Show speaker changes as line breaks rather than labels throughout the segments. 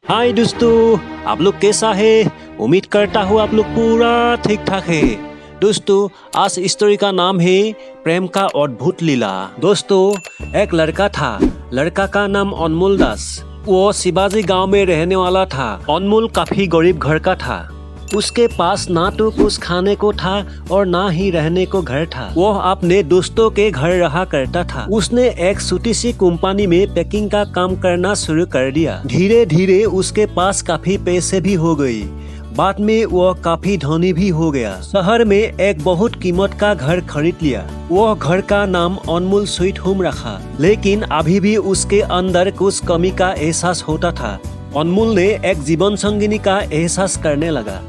हाय दोस्तों, आप लोग कैसा है? उम्मीद करता हूँ आप लोग पूरा ठीक ठाक है। दोस्तों, आज स्टोरी का नाम है प्रेम का अद्भुत लीला। दोस्तों, एक लड़का था। लड़का का नाम अनमोल दास। वो शिवाजी गांव में रहने वाला था। अनमोल काफी गरीब घर का था। उसके पास ना तो कुछ खाने को था और ना ही रहने को घर था। वो अपने दोस्तों के घर रहा करता था। उसने एक छोटी सी कंपनी में पैकिंग का काम करना शुरू कर दिया। धीरे धीरे उसके पास काफी पैसे भी हो गई। बाद में वो काफी धनी भी हो गया। शहर में एक बहुत कीमत का घर खरीद लिया। वो घर का नाम अनमोल स्वीट होम रखा। लेकिन अभी भी उसके अंदर कुछ कमी का एहसास होता था। अनमोल ने एक जीवन संगिनी का एहसास करने लगा।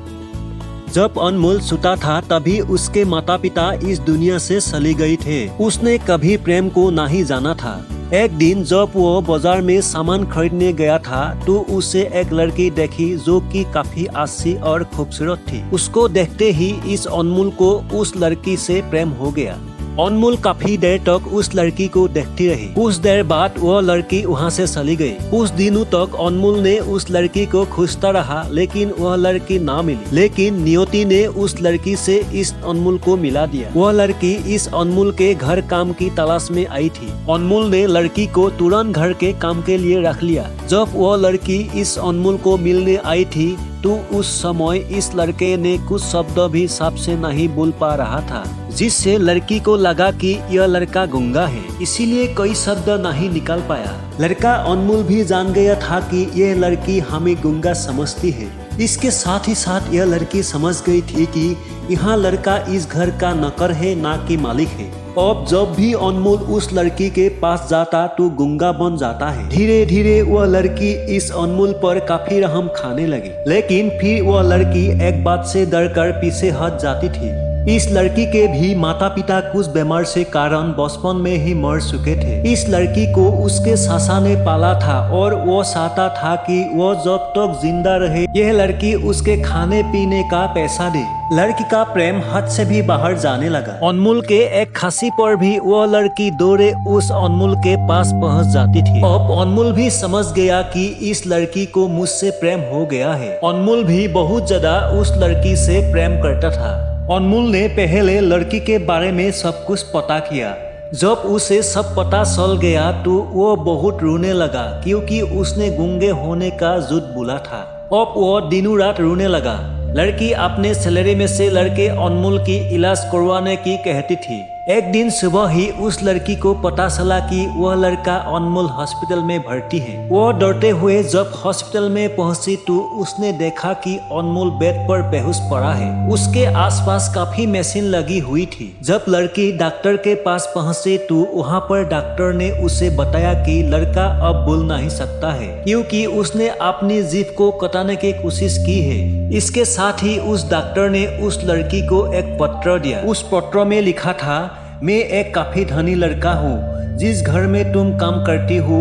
जब अनमोल छोटा था तभी उसके माता पिता इस दुनिया से चले गए थे। उसने कभी प्रेम को नहीं जाना था। एक दिन जब वो बाजार में सामान खरीदने गया था तो उसे एक लड़की देखी जो कि काफी अच्छी और खूबसूरत थी। उसको देखते ही इस अनमोल को उस लड़की से प्रेम हो गया। अनमोल काफी देर तक उस लड़की को देखती रही। कुछ देर बाद वो लड़की वहाँ से चली गई। कुछ दिनों तक अनमोल ने उस लड़की को खोजता रहा, लेकिन वह लड़की ना मिली। लेकिन नियति ने उस लड़की से इस अनमोल को मिला दिया। वह लड़की इस अनमोल के घर काम की तलाश में आई थी। अनमोल ने लड़की को तुरंत घर के काम के लिए रख लिया। जब वह लड़की इस अनमोल को मिलने आई थी तो उस समय इस लड़के ने कुछ शब्द भी साफ से नहीं बोल पा रहा था, जिससे लड़की को लगा कि यह लड़का गूंगा है, इसीलिए कोई शब्द नहीं निकाल पाया। लड़का अनमोल भी जान गया था कि यह लड़की हमें गूंगा समझती है। इसके साथ ही साथ यह लड़की समझ गई थी कि यह लड़का इस घर का नौकर है, ना कि मालिक है। अब जब भी अनमोल उस लड़की के पास जाता तो गूंगा बन जाता है। धीरे धीरे वह लड़की इस अनमोल पर काफी रहम खाने लगी। लेकिन फिर वह लड़की एक बात से डरकर पीछे हट जाती थी। इस लड़की के भी माता पिता कुछ बीमार से कारण बचपन में ही मर चुके थे। इस लड़की को उसके सासा ने पाला था और वो चाहता था कि वो जब तक जिंदा रहे यह लड़की उसके खाने पीने का पैसा दे। लड़की का प्रेम हद से भी बाहर जाने लगा। अनमोल के एक खांसी पर भी वो लड़की दौड़े उस अनमोल के पास पहुंच जाती थी। अब अनमोल भी समझ गया कि इस लड़की को मुझसे प्रेम हो गया है। अनमोल भी बहुत ज्यादा उस लड़की से प्रेम करता था। अनमोल ने पहले लड़की के बारे में सब कुछ पता किया। जब उसे सब पता चल गया तो वो बहुत रोने लगा, क्योंकि उसने गूंगे होने का झूठ बोला था। अब वो दिनों रात रोने लगा। लड़की अपने सैलरी में से लड़के अनमोल की इलाज करवाने की कहती थी। एक दिन सुबह ही उस लड़की को पता चला कि वह लड़का अनमोल हॉस्पिटल में भर्ती है। वो डरते हुए जब हॉस्पिटल में पहुंची तो उसने देखा कि अनमोल बेड पर बेहोश पड़ा है। उसके आसपास काफी मशीन लगी हुई थी। जब लड़की डॉक्टर के पास पहुंची तो वहां पर डॉक्टर ने उसे बताया कि लड़का अब बोल नहीं सकता है, क्योंकि उसने अपनी जीभ को कटाने की कोशिश की है। इसके साथ ही उस डॉक्टर ने उस लड़की को एक पत्र दिया। उस पत्र में लिखा था, मैं एक काफी धनी लड़का हूँ। जिस घर में तुम काम करती हो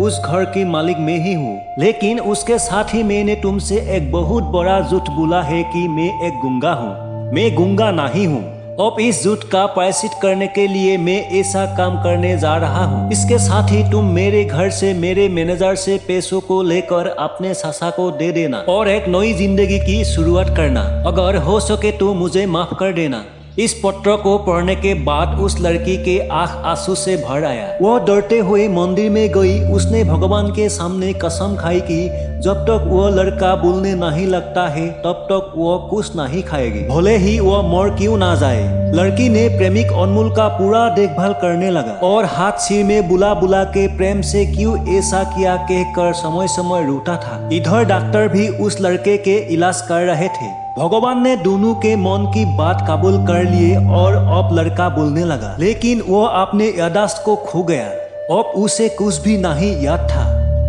उस घर की मालिक मैं ही हूँ। लेकिन उसके साथ ही मैंने तुमसे एक बहुत बड़ा झूठ बोला है कि मैं एक गूंगा हूँ। मैं गूंगा नहीं हूँ। अब इस झूठ का प्रायश्चित करने के लिए मैं ऐसा काम करने जा रहा हूँ। इसके साथ ही तुम मेरे घर से मेरे मैनेजर से पैसों को लेकर अपने सासा को दे देना और एक नई जिंदगी की शुरुआत करना। अगर हो सके तो मुझे माफ कर देना। इस पत्र को पढ़ने के बाद उस लड़की के आंख आंसू से भर आया। वह डरते हुए मंदिर में गई। उसने भगवान के सामने कसम खाई कि जब तक वह लड़का बोलने नहीं लगता है तब तक वह कुछ नहीं खाएगी, भले ही वह मर क्यों ना जाए। लड़की ने प्रेमिक अनमोल का पूरा देखभाल करने लगा और हाथ सिर में बुला बुला के प्रेम से क्यों ऐसा किया कहकर समय समय रोता था। इधर डॉक्टर भी उस लड़के के इलाज कर रहे थे। भगवान ने दोनों के मन की बात कबूल कर लिए और अब लड़का बोलने लगा। लेकिन वो अपने याददाश्त को खो गया। अब उसे कुछ भी नहीं याद था।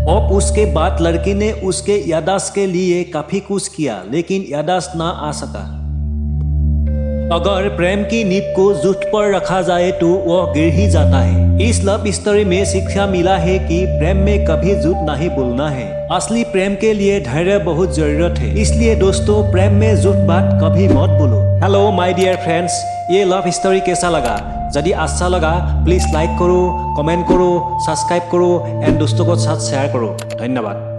अब उसके बाद लड़की ने उसके याददाश्त के लिए काफी कुछ किया, लेकिन याददाश्त ना आ सका। अगर प्रेम की नींव को झूठ पर रखा जाए तो वह गिर ही जाता है। इस लव स्टोरी में शिक्षा मिला है कि प्रेम में कभी झूठ नहीं बोलना है। असली प्रेम के लिए धैर्य बहुत जरूरत है। इसलिए दोस्तों, प्रेम में झूठ बात कभी मत बोलो। हेलो माय डियर फ्रेंड्स, ये लव स्टोरी कैसा लगा? यदि अच्छा लगा प्लीज लाइक करो, कमेंट करो, सब्सक्राइब करो एंड दोस्तों के साथ शेयर करो। धन्यवाद।